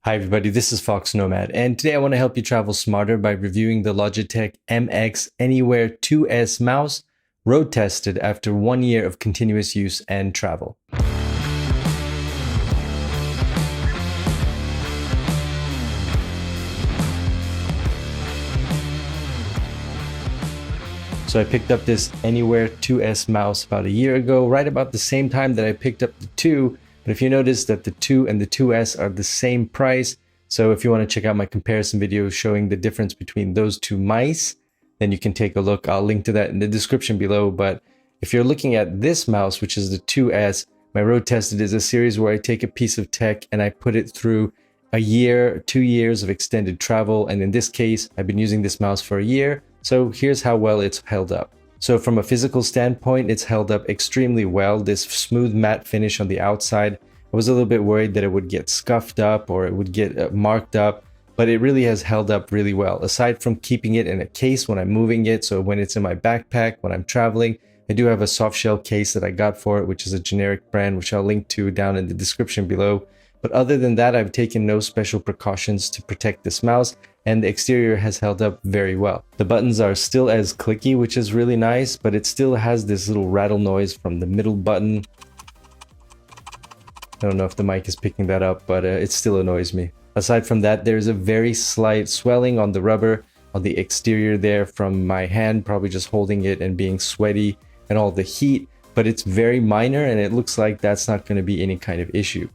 Hi everybody, this is foXnoMad, and today I want to help you travel smarter by reviewing the Logitech MX Anywhere 2S mouse, road tested after 1 year of continuous use and travel. So I picked up this Anywhere 2S mouse about a year ago, right about the same time that I picked up the 2. But if you notice that the 2 and the 2S are the same price, so if you want to check out my comparison video showing the difference between those two mice, then you can take a look. I'll link to that in the description below. But if you're looking at this mouse, which is the 2S, my road tested is a series where I take a piece of tech and I put it through a year, 2 years of extended travel. And in this case, I've been using this mouse for a year. So here's how well it's held up. So from a physical standpoint, it's held up extremely well. This smooth matte finish on the outside, I was a little bit worried that it would get scuffed up or it would get marked up, but it really has held up really well. Aside from keeping it in a case when I'm moving it, so when it's in my backpack, when I'm traveling, I do have a soft shell case that I got for it, which is a generic brand, which I'll link to down in the description below. But other than that, I've taken no special precautions to protect this mouse, and the exterior has held up very well. The buttons are still as clicky, which is really nice, but it still has this little rattle noise from the middle button. I don't know if the mic is picking that up, but it still annoys me. Aside from that, there's a very slight swelling on the rubber on the exterior there from my hand, probably just holding it and being sweaty and all the heat, but it's very minor and it looks like that's not going to be any kind of issue.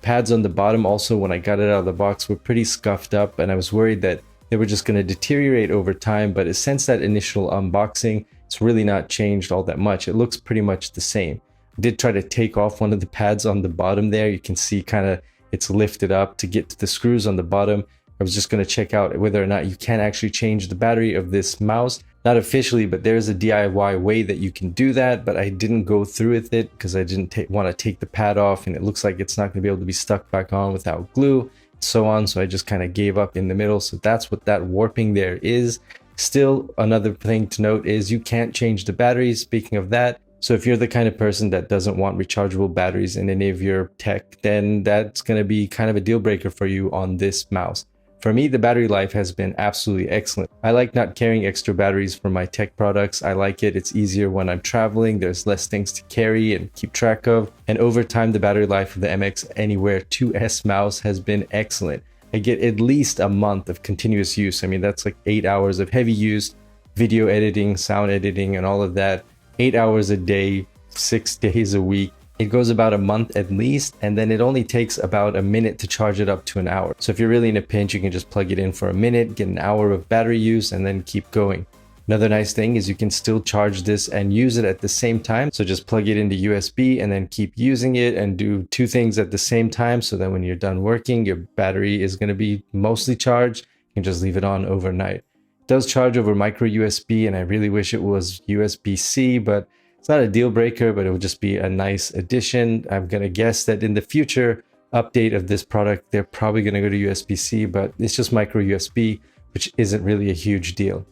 Pads on the bottom also, when I got it out of the box, were pretty scuffed up and I was worried that they were just going to deteriorate over time, but since that initial unboxing, it's really not changed all that much. It looks pretty much the same. I did try to take off one of the pads on the bottom there. You can see kind of it's lifted up to get to the screws on the bottom. I was just going to check out whether or not you can actually change the battery of this mouse. Not officially, but there's a DIY way that you can do that, but I didn't go through with it because I didn't want to take the pad off and it looks like it's not going to be able to be stuck back on without glue and so on. So I just kind of gave up in the middle. So that's what that warping there is. Still, another thing to note is you can't change the batteries. Speaking of that, so if you're the kind of person that doesn't want rechargeable batteries in any of your tech, then that's going to be kind of a deal breaker for you on this mouse. For me, the battery life has been absolutely excellent. I like not carrying extra batteries for my tech products. I like it. It's easier when I'm traveling. There's less things to carry and keep track of. And over time, the battery life of the MX Anywhere 2S mouse has been excellent. I get at least a month of continuous use. I mean, that's like 8 hours of heavy use, video editing, sound editing, and all of that. 8 hours a day, 6 days a week. It goes about a month at least, and then it only takes about a minute to charge it up to an hour. So if you're really in a pinch, you can just plug it in for a minute, get an hour of battery use, and then keep going. Another nice thing is you can still charge this and use it at the same time. So just plug it into USB and then keep using it and do two things at the same time. So that when you're done working, your battery is going to be mostly charged. You can just leave it on overnight. It does charge over micro USB, and I really wish it was USB-C, but it's not a deal breaker, but it would just be a nice addition. I'm going to guess that in the future update of this product, they're probably going to go to USB-C, but it's just micro USB, which isn't really a huge deal.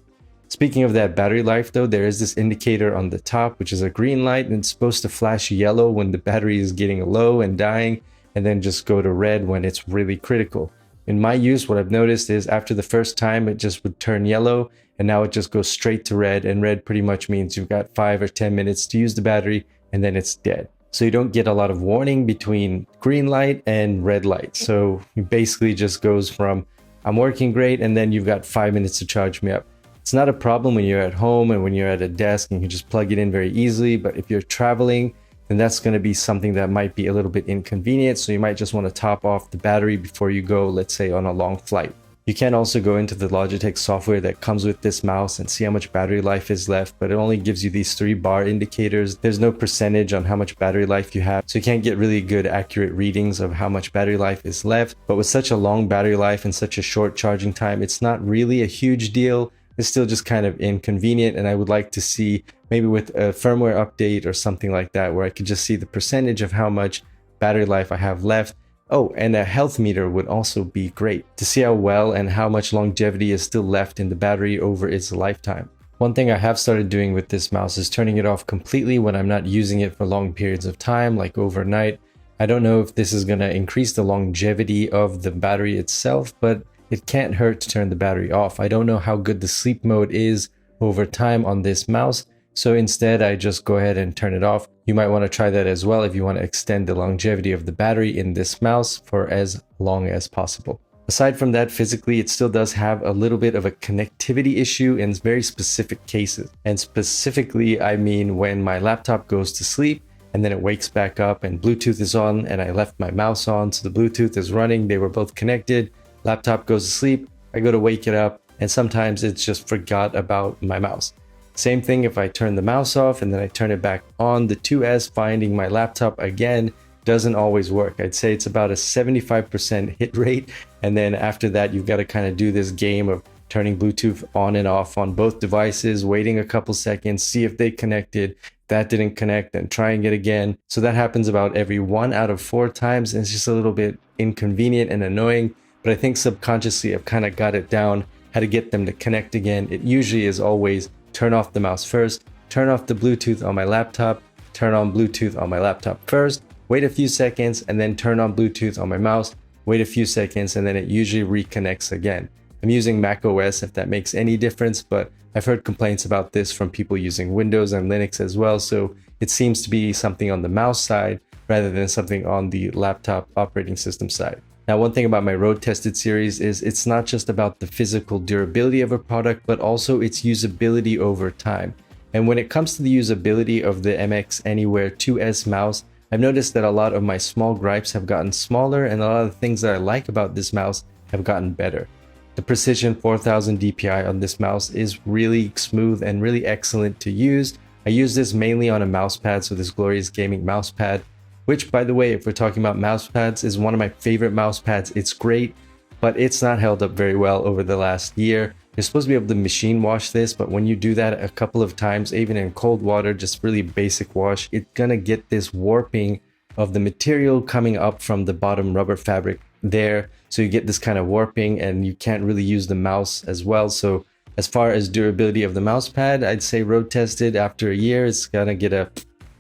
Speaking of that battery life though, there is this indicator on the top, which is a green light, and it's supposed to flash yellow when the battery is getting low and dying, and then just go to red when it's really critical. In my use, what I've noticed is after the first time, it just would turn yellow, and now it just goes straight to red, and red pretty much means you've got 5 or 10 minutes to use the battery, and then it's dead. So you don't get a lot of warning between green light and red light. So it basically just goes from, I'm working great, and then you've got 5 minutes to charge me up. It's not a problem when you're at home and when you're at a desk and you can just plug it in very easily, but if you're traveling, then that's going to be something that might be a little bit inconvenient. So you might just want to top off the battery before you go, let's say, on a long flight. You can also go into the Logitech software that comes with this mouse and see how much battery life is left, but it only gives you these 3 bar indicators. There's no percentage on how much battery life you have, so you can't get really good accurate readings of how much battery life is left. But with such a long battery life and such a short charging time, it's not really a huge deal. It's still just kind of inconvenient, and I would like to see maybe with a firmware update or something like that where I could just see the percentage of how much battery life I have left. Oh, and a health meter would also be great to see how well and how much longevity is still left in the battery over its lifetime. One thing I have started doing with this mouse is turning it off completely when I'm not using it for long periods of time, like overnight. I don't know if this is going to increase the longevity of the battery itself, but it can't hurt to turn the battery off. I don't know how good the sleep mode is over time on this mouse, so instead I just go ahead and turn it off. You might want to try that as well if you want to extend the longevity of the battery in this mouse for as long as possible. Aside from that, physically, it still does have a little bit of a connectivity issue in very specific cases. And specifically, I mean when my laptop goes to sleep and then it wakes back up and Bluetooth is on and I left my mouse on, so the Bluetooth is running, they were both connected, laptop goes to sleep, I go to wake it up, and sometimes it's just forgot about my mouse. Same thing if I turn the mouse off and then I turn it back on, the 2S finding my laptop again doesn't always work. I'd say it's about a 75% hit rate, and then after that you've got to kind of do this game of turning Bluetooth on and off on both devices, waiting a couple seconds, see if they connected. That didn't connect, then trying it again. So that happens about every 1 out of 4 times, and it's just a little bit inconvenient and annoying, but I think subconsciously I've kind of got it down how to get them to connect again. It usually is always turn off the mouse first, turn off the Bluetooth on my laptop, turn on Bluetooth on my laptop first, wait a few seconds, and then turn on Bluetooth on my mouse, wait a few seconds, and then it usually reconnects again. I'm using Mac OS if that makes any difference, but I've heard complaints about this from people using Windows and Linux as well, so it seems to be something on the mouse side rather than something on the laptop operating system side. Now, one thing about my road tested series is it's not just about the physical durability of a product, but also its usability over time. And when it comes to the usability of the MX Anywhere 2S mouse, I've noticed that a lot of my small gripes have gotten smaller and a lot of the things that I like about this mouse have gotten better. The Precision 4000 DPI on this mouse is really smooth and really excellent to use. I use this mainly on a mouse pad, so this glorious gaming mouse pad, which, by the way, if we're talking about mouse pads, is one of my favorite mouse pads. It's great, but it's not held up very well over the last year. You're supposed to be able to machine wash this, but when you do that a couple of times, even in cold water, just really basic wash, it's gonna get this warping of the material coming up from the bottom rubber fabric there. So you get this kind of warping and you can't really use the mouse as well. So as far as durability of the mouse pad, I'd say road tested after a year, it's gonna get a...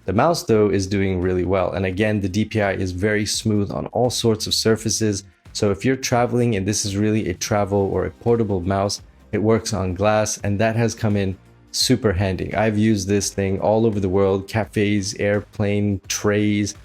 The mouse though is doing really well. And again, the DPI is very smooth on all sorts of surfaces. So if you're traveling and this is really a travel or a portable mouse, it works on glass, and that has come in super handy. I've used this thing all over the world, cafes, airplane, trays,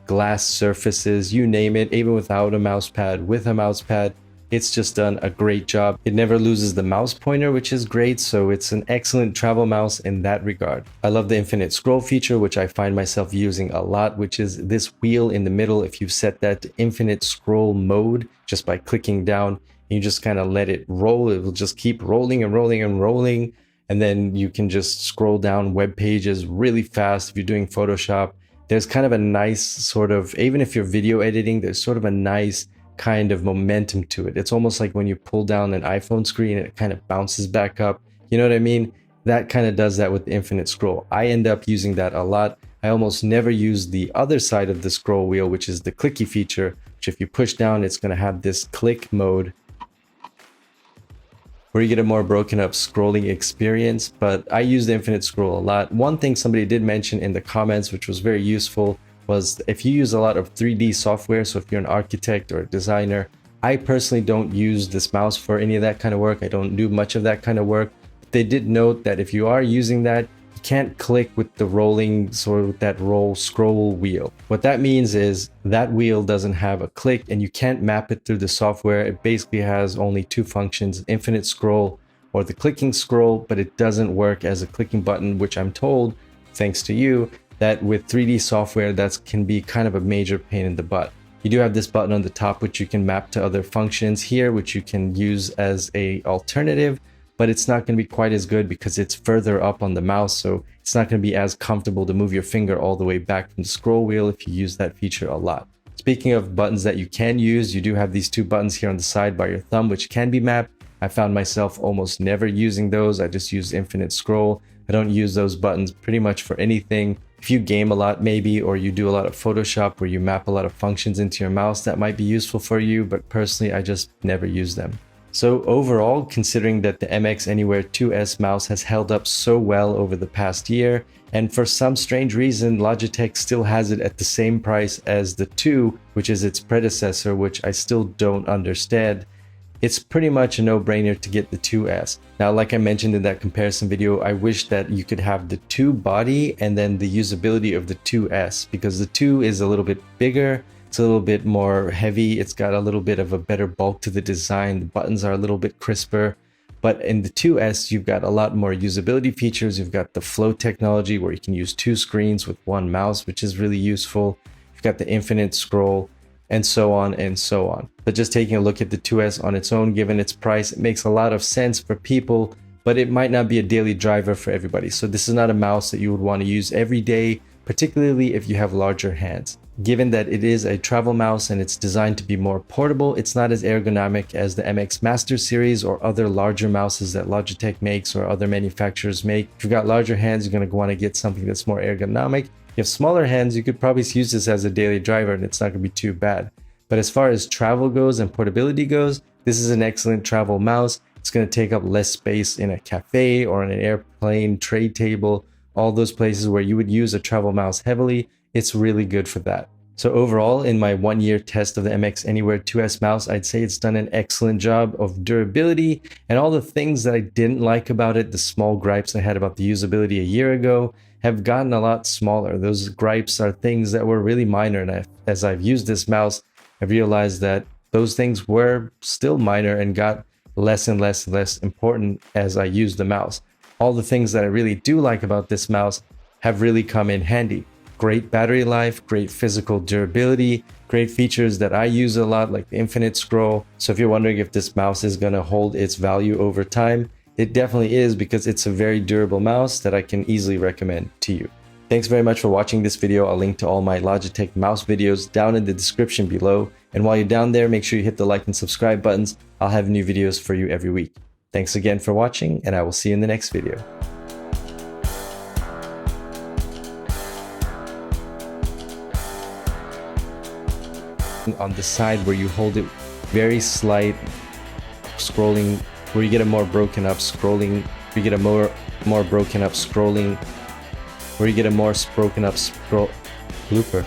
glass surfaces, you name it, even without a mouse pad, with a mouse pad. It's just done a great job. It never loses the mouse pointer, which is great, so it's an excellent travel mouse in that regard. I love the infinite scroll feature, which I find myself using a lot, which is this wheel in the middle. If you've set that to infinite scroll mode, just by clicking down, you just kind of let it roll. It will just keep rolling and rolling and rolling, and then you can just scroll down web pages really fast. If you're doing Photoshop, there's kind of a nice sort of, even if you're video editing, there's sort of a nice kind of momentum to it. It's almost like when you pull down an iPhone screen and it kind of bounces back up. You know what I mean? That kind of does that with the infinite scroll. I end up using that a lot. I almost never use the other side of the scroll wheel, which is the clicky feature, which if you push down, it's going to have this click mode where you get a more broken up scrolling experience, but I use the infinite scroll a lot. One thing somebody did mention in the comments, which was very useful, was if you use a lot of 3D software, so if you're an architect or a designer, I personally don't use this mouse for any of that kind of work. I don't do much of that kind of work. They did note that if you are using that, you can't click with the rolling, sort of with that roll scroll wheel. What that means is that wheel doesn't have a click and you can't map it through the software. It basically has only two functions, infinite scroll or the clicking scroll, but it doesn't work as a clicking button, which I'm told, thanks to you, that with 3D software, that can be kind of a major pain in the butt. You do have this button on the top, which you can map to other functions here, which you can use as a alternative, but it's not going to be quite as good because it's further up on the mouse. So it's not going to be as comfortable to move your finger all the way back from the scroll wheel if you use that feature a lot. Speaking of buttons that you can use, you do have these two buttons here on the side by your thumb, which can be mapped. I found myself almost never using those. I just use infinite scroll. I don't use those buttons pretty much for anything. If you game a lot maybe, or you do a lot of Photoshop where you map a lot of functions into your mouse, that might be useful for you, but personally I just never use them. So overall, considering that the MX Anywhere 2S mouse has held up so well over the past year, and for some strange reason, Logitech still has it at the same price as the 2, which is its predecessor, which I still don't understand, it's pretty much a no-brainer to get the 2S. Now, like I mentioned in that comparison video, I wish that you could have the 2 body and then the usability of the 2S, because the 2 is a little bit bigger, it's a little bit more heavy, it's got a little bit of a better bulk to the design, the buttons are a little bit crisper. But in the 2S, you've got a lot more usability features. You've got the flow technology where you can use 2 screens with 1 mouse, which is really useful. You've got the infinite scroll, and so on and so on. But just taking a look at the 2S on its own, given its price, it makes a lot of sense for people, but it might not be a daily driver for everybody. So this is not a mouse that you would want to use every day, particularly if you have larger hands. Given that it is a travel mouse and it's designed to be more portable, it's not as ergonomic as the MX Master series or other larger mouses that Logitech makes or other manufacturers make. If you've got larger hands, you're going to want to get something that's more ergonomic. If you have smaller hands, you could probably use this as a daily driver and it's not going to be too bad. But as far as travel goes and portability goes, this is an excellent travel mouse. It's going to take up less space in a cafe or on an airplane, tray table, all those places where you would use a travel mouse heavily. It's really good for that. So overall, in my 1-year test of the MX Anywhere 2S mouse, I'd say it's done an excellent job of durability, and all the things that I didn't like about it, the small gripes I had about the usability a year ago, have gotten a lot smaller. Those gripes are things that were really minor, and as I've used this mouse, I've realized that those things were still minor and got less and less important as I used the mouse. All the things that I really do like about this mouse have really come in handy. Great battery life, great physical durability, great features that I use a lot like the infinite scroll. So if you're wondering if this mouse is going to hold its value over time, it definitely is, because it's a very durable mouse that I can easily recommend to you. Thanks very much for watching this video. I'll link to all my Logitech mouse videos down in the description below. And while you're down there, make sure you hit the like and subscribe buttons. I'll have new videos for you every week. Thanks again for watching, and I will see you in the next video. On the side where you hold it, very slight scrolling, where you get a more broken up scrolling, you get a more broken up scrolling, where you get a more broken up scroll blooper.